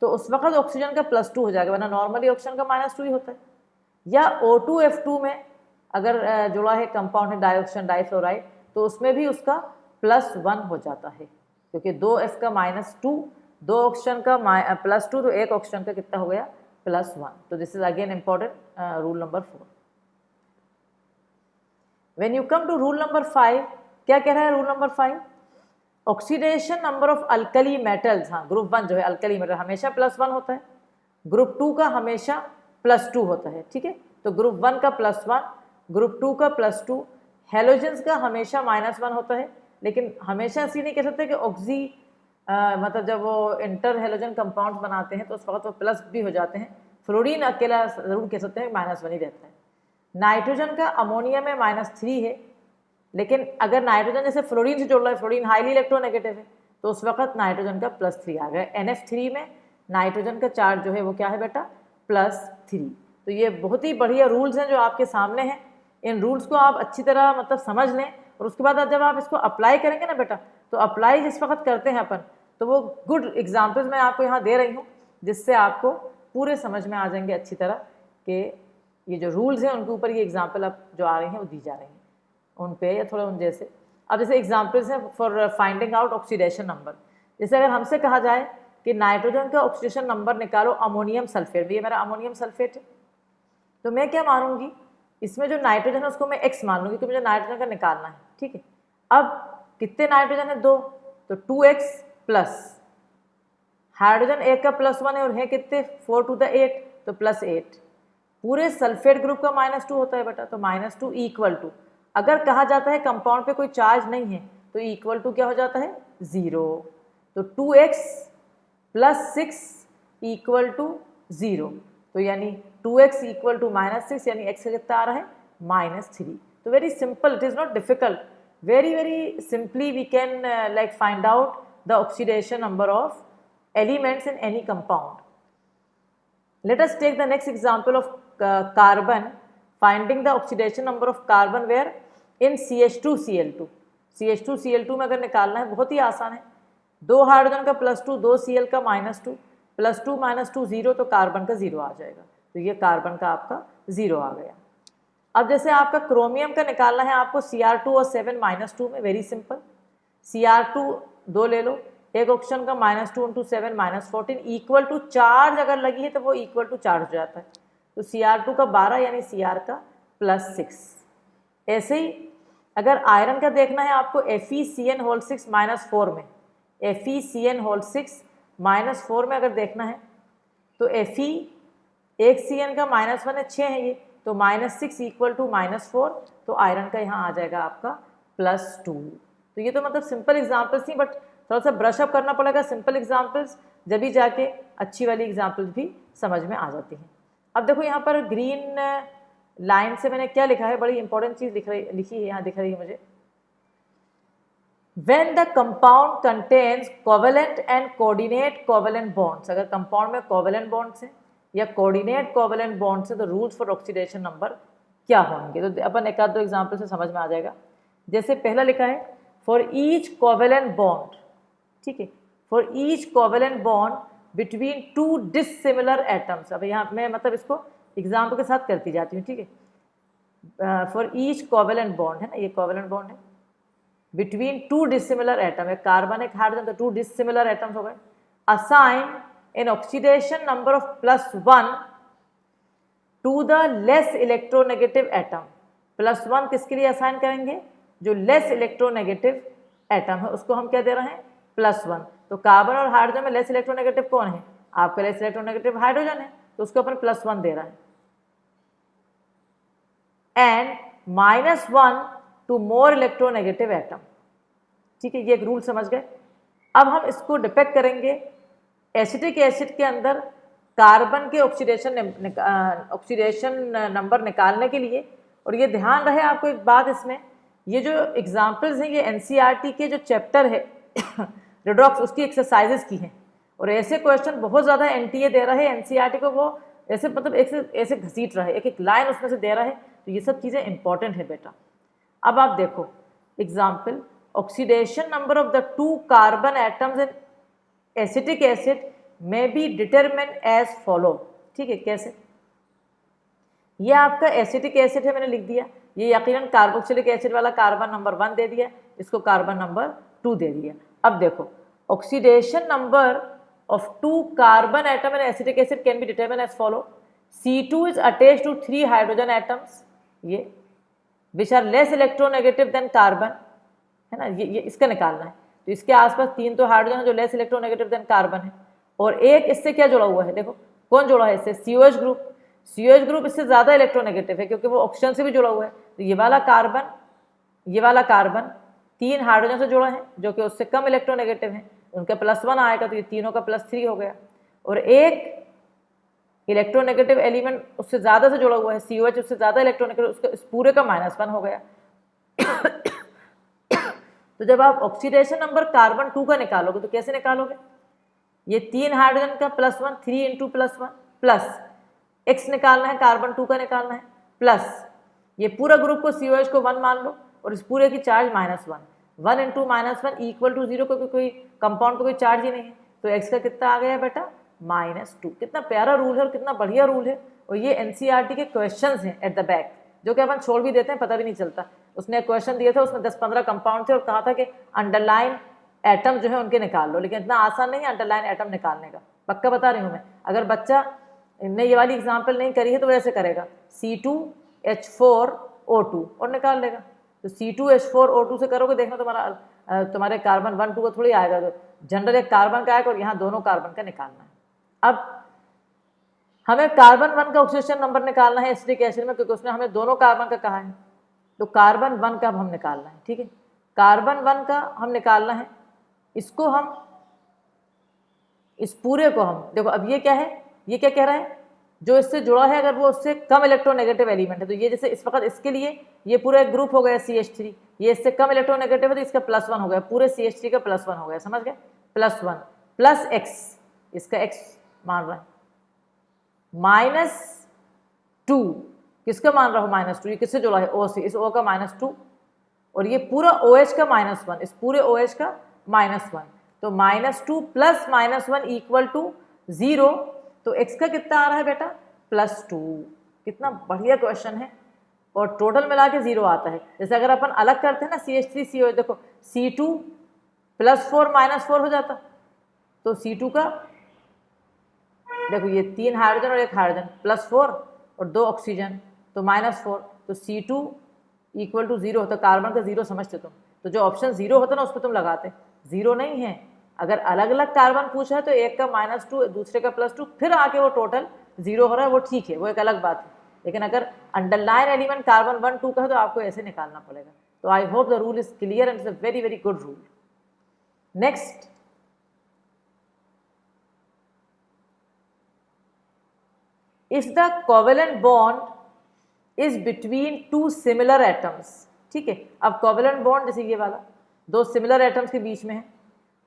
तो उस वक्त ऑक्सीजन का +2 हो जाएगा, वरना नॉर्मली ऑक्सीजन का -2 ही होता है। या O2F2 में अगर जुड़ा है कंपाउंड है डाइऑक्सीजन डाइफ्लोराइड, तो उसमें भी उसका +1 हो जाता है, क्योंकि 2F का -2, 2 ऑक्सीजन का +2 तो 1 ऑक्सीजन का कितना हो गया? +1। तो this is again important rule number 4। When you come to rule number 5, क्या कह रहा है rule number 5? Oxidation number of alkali metals, हाँ ग्रुप 1 जो है अल्कली मेटल हमेशा +1 होता है, ग्रुप 2 का हमेशा +2 होता है, ठीक है। तो ग्रुप 1 का +1, ग्रुप 2 का +2, हेलोजेंस का हमेशा -1 होता है, लेकिन हमेशा ऐसी नहीं कह सकते कि ऑक्सी मतलब जब वो इंटर हेलोजन कंपाउंड्स बनाते हैं तो उस वक्त वो प्लस भी हो जाते हैं। फ्लोरीन अकेला जरूर कह सकते हैं -1 ही रहता है। नाइट्रोजन का अमोनिया में -3 है, लेकिन अगर नाइट्रोजन जैसे फ्लोरीन से जुड़ रहा है, फ्लोरीन हाईली इलेक्ट्रोनेगेटिव है, तो उस वक्त नाइट्रोजन का +3 आ गया। NF3 में नाइट्रोजन का चार्ज जो है वो क्या है बेटा? +3। तो ये बहुत ही बढ़िया रूल्स हैं जो आपके सामने हैं। इन रूल्स को आप अच्छी तरह मतलब समझ लें, और उसके बाद जब आप इसको अप्लाई करेंगे ना बेटा, तो अप्लाई जिस वक्त करते हैं अपन, तो वो गुड एग्जाम्पल्स मैं आपको यहाँ दे रही हूँ, जिससे आपको पूरे समझ में आ जाएंगे अच्छी तरह कि ये जो रूल्स हैं उनके ऊपर ये एग्जाम्पल अब जो आ रही हैं वो दी जा रही हैं उन पे, या थोड़ा उन जैसे। अब जैसे एग्जाम्पल्स हैं for finding out oxidation number. जैसे अगर हमसे कहा जाए कि नाइट्रोजन का ऑक्सीडेशन नंबर निकालो अमोनियम सल्फेट, ये मेरा अमोनियम सल्फेट है, तो मैं क्या मानूंगी? इसमें जो नाइट्रोजन है उसको मैं X मान लूँगी, क्योंकि मुझे नाइट्रोजन का निकालना है, ठीक है। अब कितने नाइट्रोजन है? 2, तो 2X प्लस हाइड्रोजन एक का +1 है और है कितने? 4 to the 8, तो +8। पूरे सल्फेट ग्रुप का -2 होता है बेटा, तो -2 इक्वल टू, अगर कहा जाता है कंपाउंड पे कोई चार्ज नहीं है तो इक्वल टू क्या हो जाता है? 0। तो 2X + 6 इक्वल टू 0, तो यानी 2X इक्वल टू -6, यानी X कितना आ रहा है? -3। तो very simple, it is not difficult, very simply we can like find out the oxidation number of elements in any compound. Let us take the next example of carbon, finding the oxidation number of carbon where in CH2Cl2. CH2Cl2 में अगर निकालना है बहुत ही आसान है, 2 हाइड्रोजन का +2, 2 Cl का -2, +2 -2 0, तो कार्बन का 0 आ जाएगा। तो ये कार्बन का आपका 0 आ गया। अब जैसे आपका क्रोमियम का निकालना है आपको Cr2 और 7 -2 में, वेरी सिंपल, Cr2 2 ले लो, एक ऑप्शन का -2 × 7 -14 इक्वल टू चार्ज अगर लगी है तो वो इक्वल टू चार्ज हो जाता है, तो Cr2 का 12 यानी Cr का +6। ऐसे ही अगर आयरन का देखना है आपको FeCN6 -4 में, FeCN6 -4 में अगर देखना है तो Fe एक Cn का -1 है, 6 है ये, तो -6 इक्वल टू -4, तो आयरन का यहाँ आ जाएगा आपका +2। तो ये तो मतलब सिंपल एग्जाम्पल्स थी, बट थोड़ा सा ब्रश अप करना पड़ेगा सिंपल एग्जाम्पल्स, जब भी जाके अच्छी वाली एग्जाम्पल्स भी समझ में आ जाती हैं। अब देखो यहाँ पर ग्रीन लाइन से मैंने क्या लिखा है, बड़ी इंपॉर्टेंट चीज़ लिखी है यहाँ, दिख रही है मुझे। When the compound contains covalent and coordinate covalent bonds, अगर कंपाउंड में covalent bonds हैं या coordinate covalent bonds हैं, तो रूल्स फॉर ऑक्सीडेशन नंबर क्या होंगे। तो अपन एक आध दो एग्जाम्पल से समझ में आ जाएगा। जैसे पहला लिखा है फॉर ईच कोवेलेंट बॉन्ड, ठीक है, for each covalent bond between two dissimilar atoms. अब यहाँ मैं मतलब इसको एग्जाम्पल के साथ करती जाती हूँ, ठीक है। फॉर ईच कोवेलेंट बॉन्ड है ना, ये कोवेलेंट बॉन्ड है बिटवीन टू डिसिमिलर एटम, एक कार्बन एक हाइड्रोजन, तो टू डिसिमिलर एटम्स हो गए। Assign an oxidation number of +1 to the less electronegative atom. +1 किसके लिए असाइन करेंगे, जो लेस इलेक्ट्रोनेगेटिव एटम है उसको हम क्या दे रहे हैं, +1। तो कार्बन और हाइड्रोजन में लेस इलेक्ट्रोनेगेटिव कौन है, आपका लेस इलेक्ट्रोनेगेटिव हाइड्रोजन है, तो उसको अपन +1 दे रहे हैं। And -1 to more electronegative atom, ठीक है, ये एक रूल समझ गए। अब हम इसको डिपेक्ट करेंगे एसिटिक एसिड के अंदर कार्बन के ऑक्सीडेशन नंबर निकालने के लिए। और ये ध्यान रहे आपको एक बात, इसमें ये जो एग्जाम्पल्स हैं ये एनसीईआरटी के जो चैप्टर है रिडॉक्स उसकी एक्सरसाइजेस की हैं। और ऐसे क्वेश्चन बहुत ज़्यादा एनटीए दे रहे हैं एनसीईआरटी को, वो ऐसे मतलब ऐसे घसीट रहे, एक एक लाइन उसमें से दे रहा है। तो ये सब चीज़ें इंपॉर्टेंट है बेटा। अब आप देखो example, oxidation number of the 2 carbon atoms in acetic acid में बी डिटरमिन एज फॉलो, ठीक है। कैसे, ये आपका एसिटिक एसिड है, मैंने लिख दिया, ये यकीनन कार्बोक्सिलिक एसिड वाला कार्बन नंबर 1 दे दिया, इसको कार्बन नंबर 2 दे दिया। अब देखो oxidation number of 2 carbon atom in acetic acid can be determine as follow. C2 is attached to 3 hydrogen atoms, ये which are less electronegative than carbon, है ना, ये इसका निकालना है। तो इसके आसपास 3 तो हाइड्रोजन है जो लेस इलेक्ट्रोनेगेटिव देन कार्बन है, और एक इससे क्या जुड़ा हुआ है, देखो कौन जुड़ा है इससे, COH ग्रुप। COH ग्रुप इससे ज़्यादा इलेक्ट्रोनेगेटिव है क्योंकि वो ऑक्सीजन से भी जुड़ा हुआ है। तो ये वाला कार्बन 3 हाइड्रोजन से जुड़ा है जो कि उससे कम इलेक्ट्रोनेगेटिव है, उनका +1 आएगा, तो ये तीनों का +3 हो गया। और एक इलेक्ट्रोनेगेटिव एलिमेंट उससे ज़्यादा से जुड़ा हुआ है, COH उससे ज़्यादा इलेक्ट्रोनेगेटिव, उसका इस पूरे का -1 हो गया। तो जब आप ऑक्सीडेशन नंबर कार्बन 2 का निकालोगे तो कैसे निकालोगे, ये 3 हाइड्रोजन का +1, 3 × +1 प्लस x निकालना है, कार्बन 2 का निकालना है, प्लस ये पूरा ग्रुप को COH को 1 मान लो और इस पूरे की चार्ज -1, 1 × -1 इक्वल टू 0, क्योंकि कोई कंपाउंड को कोई चार्ज ही नहीं है। तो x का कितना आ गया बेटा, -2। कितना प्यारा रूल है और कितना बढ़िया रूल है। और ये एनसीईआरटी के क्वेश्चंस हैं एट द बैक, जो कि अपन छोड़ भी देते हैं, पता भी नहीं चलता। उसने क्वेश्चन दिए थे, उसमें 10-15 कंपाउंड थे और कहा था कि अंडरलाइन एटम जो है उनके निकाल लो, लेकिन इतना आसान नहीं है अंडरलाइन एटम निकालने का, पक्का बता रही हूँ मैं। अगर बच्चा ने ये वाली एग्जाम्पल नहीं करी है तो वैसे करेगा, C2H4O2 और निकाल लेगा। तो C2H4O2 से करोगे, देखना तुम्हारे कार्बन 1, 2 का थोड़ी आएगा, तो जनरल एक कार्बन का आएगा और यहाँ दोनों कार्बन का निकालना है। अब हमें कार्बन 1 का ऑक्सीडेशन नंबर निकालना है एसिटिक एसिड में, क्योंकि उसने हमें दोनों कार्बन का कहा है। तो कार्बन 1 का हम निकालना है, ठीक है, कार्बन 1 का हम निकालना है। इसको हम, इस पूरे को हम देखो, अब ये क्या है, ये क्या कह रहा है, जो इससे जुड़ा है अगर वो उससे कम इलेक्ट्रोनेगेटिव एलिमेंट है, तो ये जैसे इस वक्त इसके लिए ये पूरा एक ग्रुप हो गया CH3, ये इससे कम इलेक्ट्रोनेगेटिव है तो इसका +1 हो गया, पूरे CH3 का +1 हो गया, समझ गए, +1 प्लस x, इसका x मान रहा है, -2 किसका मान रहा हो, -2, ये किससे जुड़ा है, O से, इस O का -2, और ये पूरा OH का -1, इस पूरे OH का -1, तो -2 प्लस -1 इक्वल टू 0। तो x का कितना आ रहा है बेटा, +2। कितना बढ़िया क्वेश्चन है, और टोटल मिला के 0 आता है। जैसे अगर अपन अलग करते हैं ना CH3COH, देखो C2 +4 -4 हो जाता, तो C2 का देखो ये 3 हाइड्रोजन और 1 हाइड्रोजन, +4 और 2 ऑक्सीजन, तो -4, तो C2 इक्वल टू 0 होता, कार्बन का 0 समझते तुम। तो जो ऑप्शन 0 होता ना उस पर तुम लगाते, 0 नहीं है। अगर अलग अलग कार्बन पूछा है तो एक का -2 दूसरे का +2, फिर आके वो टोटल 0 हो रहा है, वो ठीक है, वो एक अलग बात है। लेकिन अगर अंडरलाइन एलिमेंट कार्बन 1, 2 का है तो आपको ऐसे निकालना पड़ेगा। तो I hope the rule is clear and it's a very very good rule. Next, if the covalent bond is between 2 similar atoms, ठीक है। अब कोवेलेंट बॉन्ड जैसे ये वाला 2 सिमिलर एटम्स के बीच में है,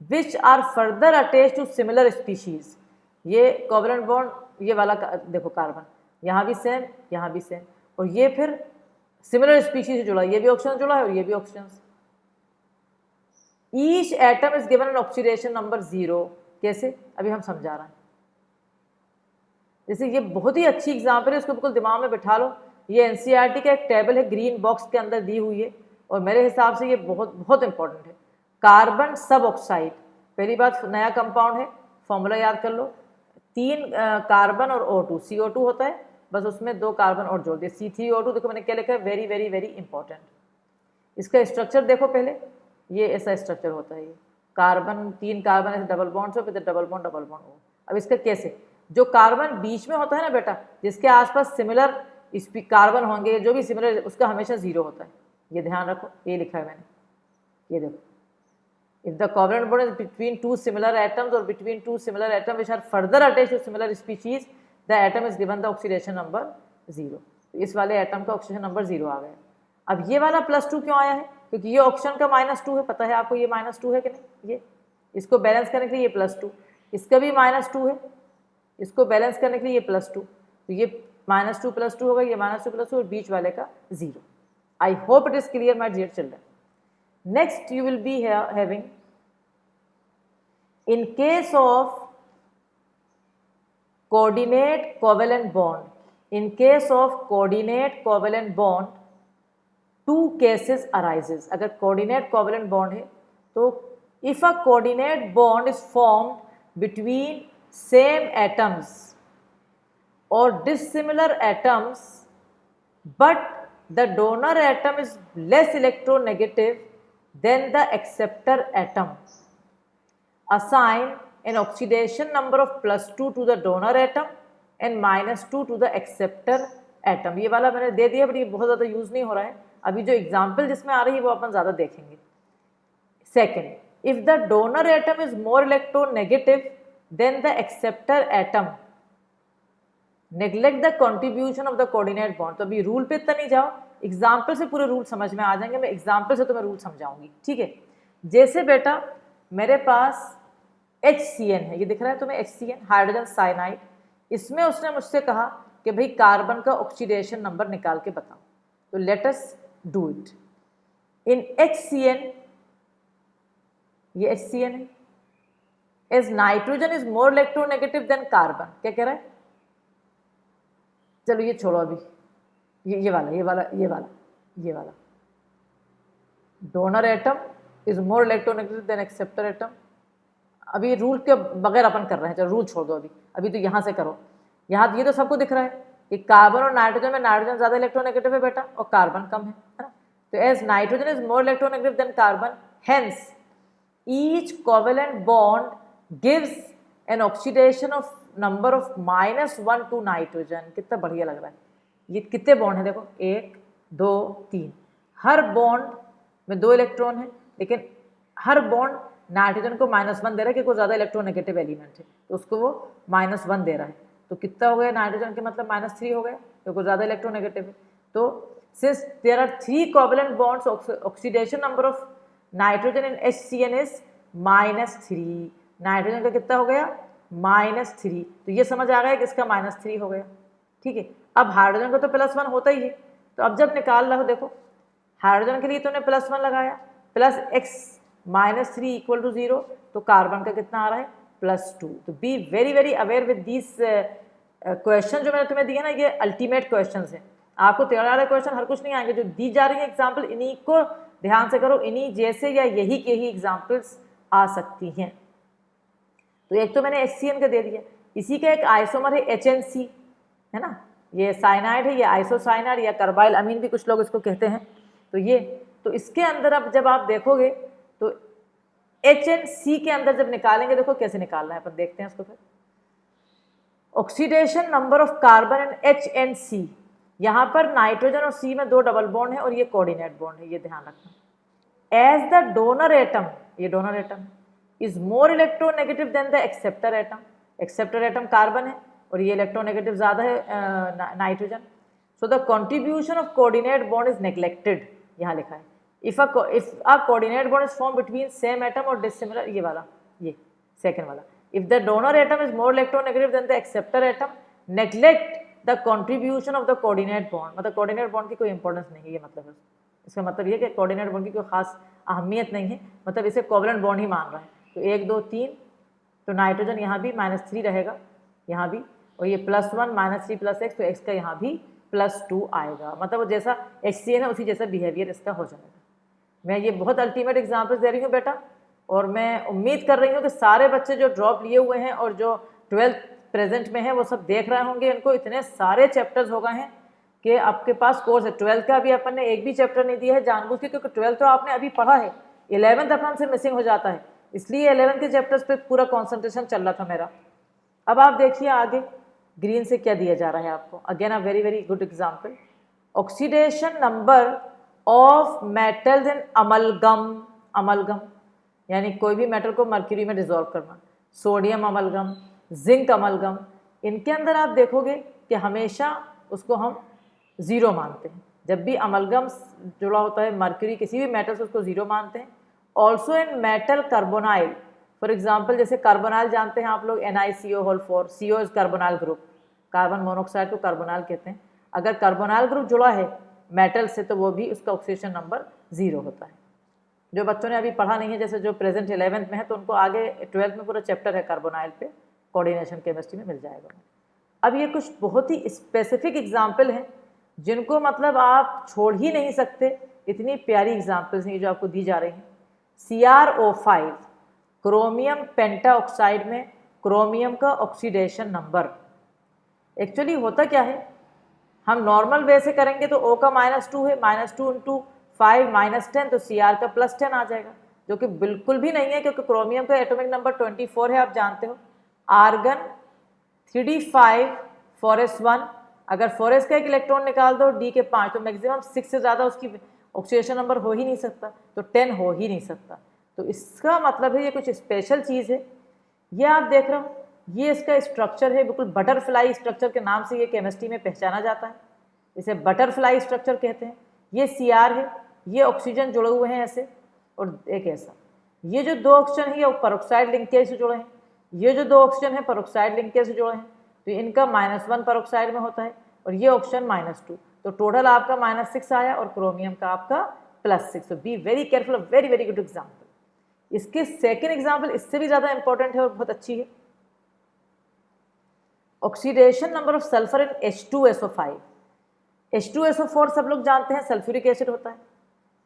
which are further attached to similar species. ये कोवेलेंट बॉन्ड, ये वाला देखो कार्बन, यहाँ भी सेम, यहाँ भी सेम, और ये फिर सिमिलर स्पीशीज से जुड़ा, ये भी ऑक्सीजन जुड़ा है और ये भी oxygen. Each atom is given an oxidation number 0। कैसे, अभी हम समझा रहे हैं। जैसे ये बहुत ही अच्छी एग्जाम्पल है, इसको बिल्कुल दिमाग में बिठा लो। ये एनसीईआरटी का एक टेबल है, ग्रीन बॉक्स के अंदर दी हुई है, और मेरे हिसाब से ये बहुत बहुत इंपॉर्टेंट है। कार्बन सब ऑक्साइड, पहली बात नया कंपाउंड है, फॉर्मूला याद कर लो। 3 कार्बन और O2, CO2 होता है, बस उसमें 2 कार्बन और जोड़ दिए, C3O2। देखो मैंने क्या लिखा है, वेरी वेरी वेरी इंपॉर्टेंट। इसका स्ट्रक्चर देखो पहले, ये ऐसा स्ट्रक्चर होता है। ये कार्बन, 3 कार्बन ऐसे डबल बॉन्ड हो, फिर डबल बॉन्ड O। अब इसका कैसे, जो कार्बन बीच में होता है ना बेटा, जिसके आसपास सिमिलर कार्बन होंगे, जो भी सिमिलर, उसका हमेशा 0 होता है। ये ध्यान रखो, ये लिखा है मैंने, ये देखो। If the covalent bond is between 2 similar atoms or between 2 similar atoms which are further attached to similar species, the atom is given the oxidation number 0। तो इस वाले एटम का ऑक्सीडेशन नंबर 0 आ गया। अब ये वाला +2 क्यों आया है, क्योंकि ये ऑक्सीजन का -2 है, पता है आपको ये -2 है कि नहीं। ये इसको बैलेंस करने के लिए ये +2, इसका भी -2 है, इसको बैलेंस करने के लिए ये +2, तो ये -2 +2 होगा, ये -2 +2 और बीच वाले का 0। I hope it is clear my dear children. Next you will be having, in case of coordinate covalent bond, in case of coordinate covalent bond, 2 cases arises। अगर coordinate covalent bond है तो if a coordinate bond is formed between same atoms or dissimilar atoms but the donor atom is less electronegative then the acceptor atom, assign an oxidation number of +2 to the donor atom and -2 to the acceptor atom। ये वाला मैंने दे दिया, बट ये बहुत ज़्यादा यूज़ नहीं हो रहा है। अभी जो एग्जाम्पल जिसमें आ रही है वो अपन ज़्यादा देखेंगे। Second, if the donor atom is more electronegative then the acceptor atom neglect the contribution of the coordinate bond. तो अभी रूल पे इतना नहीं जाओ, एग्जाम्पल से पूरे रूल समझ में आ जाएंगे। मैं एग्जाम्पल से तुम्हें रूल समझाऊंगी, ठीक है। जैसे बेटा मेरे पास HCN है, ये दिख रहा है तुम्हें, HCN हाइड्रोजन साइनाइड। इसमें उसने मुझसे कहा कि भाई कार्बन का ऑक्सीडेशन नंबर निकाल के बताओ, तो let us do it. In HCN, ये HCN है, as nitrogen is more electronegative than carbon. क्या कह रहा है, चलो ये छोड़ो अभी, ये वाला donor atom is more electronegative then acceptor atom. अभी रूल के बगैर अपन कर रहे हैं, चलो रूल छोड़ दो अभी तो यहाँ से करो। यहाँ ये तो सबको दिख रहा है कि कार्बन और नाइट्रोजन में नाइट्रोजन ज़्यादा इलेक्ट्रोनेगेटिव है बेटा और कार्बन कम है ना। तो as nitrogen is more electronegative than carbon, hence each covalent bond gives an oxidation of number of -1 to nitrogen. कितना बढ़िया लग रहा है। ये कितने बॉन्ड है देखो, 1 2 3, हर बॉन्ड में 2 इलेक्ट्रॉन है, लेकिन हर बॉन्ड नाइट्रोजन को -1 दे रहा है क्योंकि ज़्यादा इलेक्ट्रोनेगेटिव एलिमेंट है, तो उसको वो -1 दे रहा है। तो कितना हो गया नाइट्रोजन के मतलब -3 हो गया क्योंकि ज़्यादा इलेक्ट्रोनेगेटिव है। तो since there are 3 covalent bonds, oxidation number of nitrogen in HCN is -3। Nitrogen का कितना हो गया, -3। तो ये समझ आ गया कि इसका -3 हो गया, ठीक है। अब हाइड्रोजन का तो +1 होता ही है, तो अब जब निकाल रहा हो देखो, हाइड्रोजन के लिए तूने +1 लगाया, +x -3 = 0, तो कार्बन का कितना आ रहा है, +2। तो be very very aware with this question जो मैंने तुम्हें दिया ना, ये अल्टीमेट क्वेश्चन है। आपको तैयार वाले क्वेश्चन हर कुछ नहीं आएंगे, जो दी जा रही है एग्जाम्पल, इन्हीं को ध्यान से करो, इन्हीं जैसे या यही के ही एग्जाम्पल्स आ सकती हैं। तो एक तो मैंने HCN का दे दिया, इसी का एक आइसोमर है HNC, है ना, ये साइनाइड है, ये आइसोसाइनाइड या कार्बाइल अमीन भी कुछ लोग इसको कहते हैं। तो ये, तो इसके अंदर अब जब आप देखोगे तो HNC के अंदर जब निकालेंगे, देखो कैसे निकालना है, अपन देखते हैं इसको फिर। Oxidation number of carbon in HNC, यहाँ पर नाइट्रोजन और C में 2 डबल बॉन्ड है और ये कोऑर्डिनेट बॉन्ड है, ये ध्यान रखना। एज द डोनर एटम, ये donor atom is more electronegative then the acceptor atom. Acceptor atom carbon है और ये इलेक्ट्रोनेगेटिव ज़्यादा है nitrogen. So the contribution of coordinate bond is neglected, यहाँ लिखा है। If a coordinate bond is form between same atom और डिसिमिलर, ये वाला, ये सेकंड वाला। If the donor atom is more electronegative then the acceptor atom, neglect the contribution of the coordinate bond, मतलब कोऑर्डिनेट बॉन्ड की कोई इंपॉर्टेंस नहीं है, ये मतलब है इसका मतलब ये कि कोऑर्डिनेट बॉन्ड की कोई खास अहमियत नहीं है, मतलब इसे कोवलेंट बॉन्ड ही मान रहा है। तो 1 2 3, तो नाइट्रोजन यहाँ भी -3 रहेगा यहाँ भी, और ये +1 -3 + x, तो x का यहाँ भी +2 आएगा, मतलब वो जैसा HCN है उसी जैसा बिहेवियर इसका हो जाएगा। मैं ये बहुत अल्टीमेट एग्जाम्पल दे रही हूँ बेटा, और मैं उम्मीद कर रही हूँ कि सारे बच्चे जो ड्रॉप लिए हुए हैं और जो 12th प्रेजेंट में है वो सब देख रहे होंगे, इनको इतने सारे चैप्टर्स हो गए हैं कि आपके पास कोर्स है। 12th का अभी अपन ने एक भी चैप्टर नहीं दिया है जानबूझ के, क्योंकि 12th तो आपने अभी पढ़ा है, 11th अपन से मिसिंग हो जाता है, इसलिए 11th के चैप्टर्स पे पूरा कॉन्सेंट्रेशन चल रहा था मेरा। अब आप देखिए आगे ग्रीन से क्या दिया जा रहा है आपको, again a very very good example, oxidation number of metals in amalgam, amalgam यानी कोई भी मेटल को मर्क्यूरी में डिसॉल्व करना, सोडियम अमलगम, जिंक अमलगम, इनके अंदर आप देखोगे कि हमेशा उसको हम 0 मानते हैं, जब भी अमलगम जुड़ा होता है मर्क्यूरी किसी भी मेटल से उसको 0 मानते हैं। Also in metal carbonyl, for example जैसे कार्बोनाइल जानते हैं आप लोग NiCO4, CO is carbonyl group, carbon monoxide को कार्बोनाइल कहते हैं, अगर कार्बोनाइल ग्रुप जुड़ा है मेटल से तो वो भी उसका ऑक्सीडेशन नंबर 0 होता है। जो बच्चों ने अभी पढ़ा नहीं है, जैसे जो प्रेजेंट 11th में है, तो उनको आगे 12th में पूरा चैप्टर है कार्बोनाइल पे, कोऑर्डिनेशन केमिस्ट्री में मिल जाएगा। अब ये कुछ बहुत ही स्पेसिफिक एग्जाम्पल हैं जिनको मतलब आप छोड़ ही नहीं सकते, इतनी प्यारी एग्जाम्पल्स हैं जो आपको दी जा रही हैं। CrO5 क्रोमियम पेंटाऑक्साइड में क्रोमियम का ऑक्सीडेशन नंबर, एक्चुअली होता क्या है, हम नॉर्मल वे से करेंगे तो O का -2 है, -2 × 5 -10, तो Cr का +10 आ जाएगा, जो कि बिल्कुल भी नहीं है, क्योंकि क्रोमियम का एटॉमिक नंबर 24 है, आप जानते हो। आर्गन 3d5 4s1, अगर 4s का एक इलेक्ट्रॉन निकाल दो d के 5, तो मैक्सिमम 6 से ज़्यादा उसकी ऑक्सीडेशन नंबर हो ही नहीं सकता, तो 10 हो ही नहीं सकता। तो इसका मतलब है ये कुछ स्पेशल चीज़ है। ये आप देख रहे हो, ये इसका स्ट्रक्चर है, बिल्कुल बटरफ्लाई स्ट्रक्चर के नाम से ये केमिस्ट्री में पहचाना जाता है, इसे बटरफ्लाई स्ट्रक्चर कहते हैं। ये Cr है, ये ऑक्सीजन जुड़े हुए हैं ऐसे, और एक ऐसा, ये जो 2 ऑक्सीजन है ये पेरोक्साइड लिंकेज से जुड़े हैं, ये जो 2 ऑक्सीजन है पेरोक्साइड लिंकेज से जुड़े हैं, तो इनका -1 पेरोक्साइड में होता है, और ये ऑक्सीजन -2, तो टोटल आपका -6 आया, और क्रोमियम का आपका +6। तो be very careful, very very good example. इसके सेकेंड एग्जाम्पल इससे भी ज़्यादा इंपॉर्टेंट है और बहुत अच्छी है, oxidation number of sulphur in H2SO5। H2SO4 सब लोग जानते हैं सल्फ्यूरिक एसिड होता है,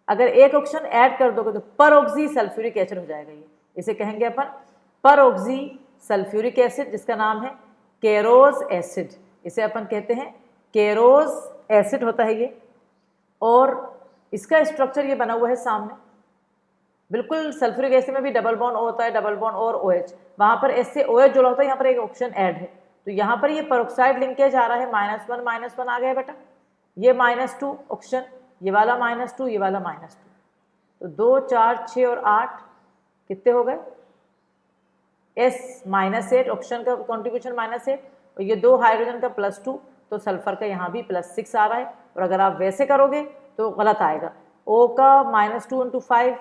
अगर एक ऑक्सीजन ऐड कर दोगे तो परऑक्सी सल्फ्यूरिक एसिड हो जाएगा, ये इसे कहेंगे अपन परऑक्सी सल्फ्यूरिक एसिड, जिसका नाम है केरोज एसिड, इसे अपन कहते हैं केरोज एसिड होता है ये, और इसका स्ट्रक्चर ये बना हुआ है सामने, बिल्कुल सल्फ्यूरिक एसिड में भी डबल बॉन्ड O होता है, डबल बॉन्ड और OH, वहाँ पर S से OH जुड़ा होता है, यहाँ पर एक ऑक्सीजन ऐड है, तो यहाँ पर ये पेरोक्साइड लिंकेज आ रहा है, -1 आ गया बेटा, ये -2 ऑक्सीजन, ये वाला -2, ये वाला -2, तो 2 4 6 और 8 कितने हो गए, S -8 ऑक्सीजन का कॉन्ट्रीब्यूशन -8, और ये 2 हाइड्रोजन का +2, तो सल्फर का यहाँ भी +6 आ रहा है, और अगर आप वैसे करोगे तो गलत आएगा, O का -2 × 5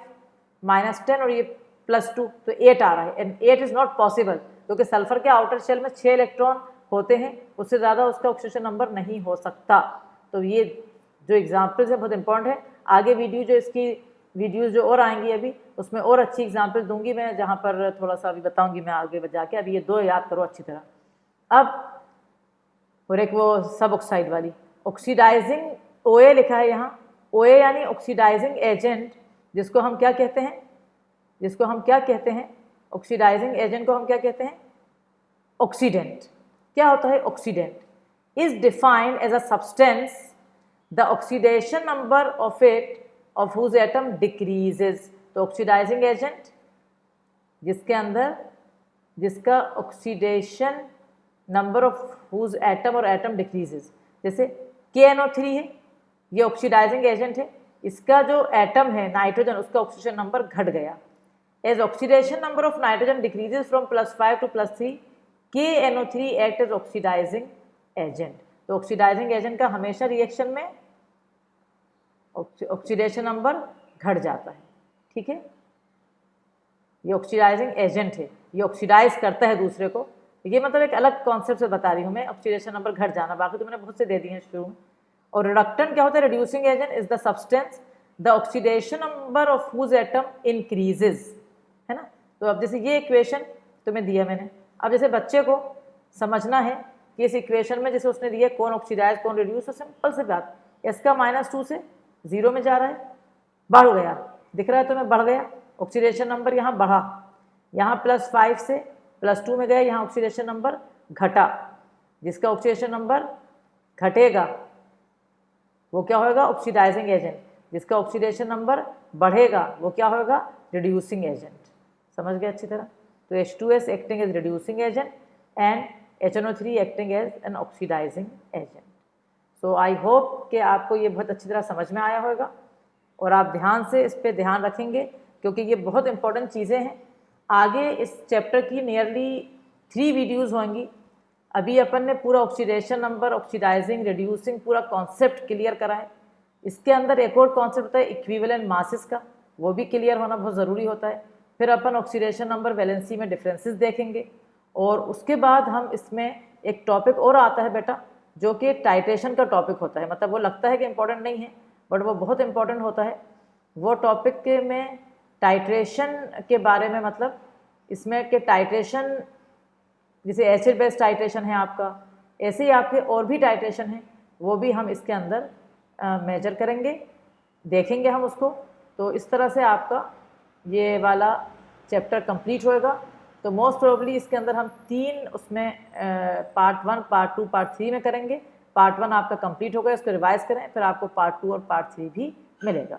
-10, और ये +2, तो 8 आ रहा है, एंड 8 इज़ नॉट पॉसिबल, क्योंकि सल्फर के आउटर शेल में 6 इलेक्ट्रॉन होते हैं, उससे ज़्यादा उसका ऑक्सीडेशन नंबर नहीं हो सकता। तो ये जो एग्जाम्पल्स है बहुत इंपॉर्टेंट है, आगे वीडियो जो इसकी वीडियोस जो और आएंगी अभी उसमें और अच्छी एग्जाम्पल दूंगी मैं, जहाँ पर थोड़ा सा अभी बताऊंगी मैं आगे जाके, अभी ये 2 याद करो अच्छी तरह। अब और एक वो सब ऑक्साइड वाली ऑक्सीडाइजिंग OA लिखा है यहाँ, OA यानी ऑक्सीडाइजिंग एजेंट, जिसको हम क्या कहते हैं, जिसको हम क्या कहते हैं, ऑक्सीडाइजिंग एजेंट को हम क्या कहते हैं, ऑक्सीडेंट। क्या होता है oxidant, is defined as a substance the oxidation number of it of whose atom decreases. तो ऑक्सीडाइजिंग एजेंट जिसके अंदर जिसका oxidation number of whose atom और एटम डिक्रीजेज, जैसे KNO3 है, ये ऑक्सीडाइजिंग एजेंट है, इसका जो एटम है नाइट्रोजन उसका ऑक्सीडेशन नंबर घट गया, as oxidation number of nitrogen decreases from +5 to +3 KNO3 act as oxidising agent. तो ऑक्सीडाइजिंग एजेंट का हमेशा रिएक्शन में ऑक्सीडेशन नंबर घट जाता है, ठीक है, ये ऑक्सीडाइजिंग एजेंट है, ये ऑक्सीडाइज करता है दूसरे को, ये मतलब एक अलग कॉन्सेप्ट से बता रही हूँ मैं, ऑक्सीडेशन नंबर घट जाना, बाकी तो मैंने बहुत से दे दिए हैं शुरू में। और रिडक्टेंट क्या होता है? Reducing agent is the substance the oxidation number of whose atom increases, है ना। तो अब जैसे ये इक्वेशन तुम्हें दिया मैंने, अब जैसे बच्चे को समझना है कि इस इक्वेशन में जैसे उसने दिया कौन ऑक्सीडाइज कौन रिड्यूस, तो सिंपल सी बात, इसका -2 से 0 में जा रहा है, बढ़ गया, दिख रहा है तुम्हें, बढ़ गया ऑक्सीडेशन नंबर, यहाँ बढ़ा, यहाँ +5 से +2 में गया, यहाँ ऑक्सीडेशन नंबर घटा, जिसका ऑक्सीडेशन नंबर घटेगा वो क्या होगा? Oxidising agent. जिसका ऑक्सीडेशन नंबर बढ़ेगा वो क्या होगा? Reducing agent. समझ गए अच्छी तरह? तो H2S acting as reducing agent and HNO3 acting as an oxidising agent. So I hope कि आपको ये बहुत अच्छी तरह समझ में आया होगा और आप ध्यान से इस पर ध्यान रखेंगे, क्योंकि ये बहुत इंपॉर्टेंट चीज़ें हैं। आगे इस चैप्टर की नियरली 3 वीडियोज़ होंगी। अभी अपन ने पूरा ऑक्सीडेशन नंबर, ऑक्सीडाइजिंग, रिड्यूसिंग पूरा कॉन्सेप्ट क्लियर करा है। इसके अंदर एक और कॉन्सेप्ट होता है इक्विवेलेंट मासेस का, वो भी क्लियर होना बहुत ज़रूरी होता है। फिर अपन ऑक्सीडेशन नंबर, वैलेंसी में डिफरेंसेस देखेंगे, और उसके बाद हम इसमें एक टॉपिक और आता है बेटा, जो कि टाइट्रेशन का टॉपिक होता है। मतलब वो लगता है कि इंपॉर्टेंट नहीं है, बट वो बहुत इंपॉर्टेंट होता है। वो टॉपिक के में टाइट्रेशन के बारे में, मतलब इसमें कि टाइट्रेशन जैसे एसिड बेस टाइट्रेशन है आपका, ऐसे ही आपके और भी टाइट्रेशन है, वो भी हम इसके अंदर मेजर करेंगे, देखेंगे हम उसको। तो इस तरह से आपका ये वाला चैप्टर कंप्लीट होएगा। तो मोस्ट प्रोबेबली इसके अंदर हम 3 उसमें पार्ट 1, पार्ट 2, पार्ट 3 में करेंगे। पार्ट 1 आपका कंप्लीट होगा, इसको रिवाइज करें, फिर आपको पार्ट 2 और पार्ट 3 भी मिलेगा।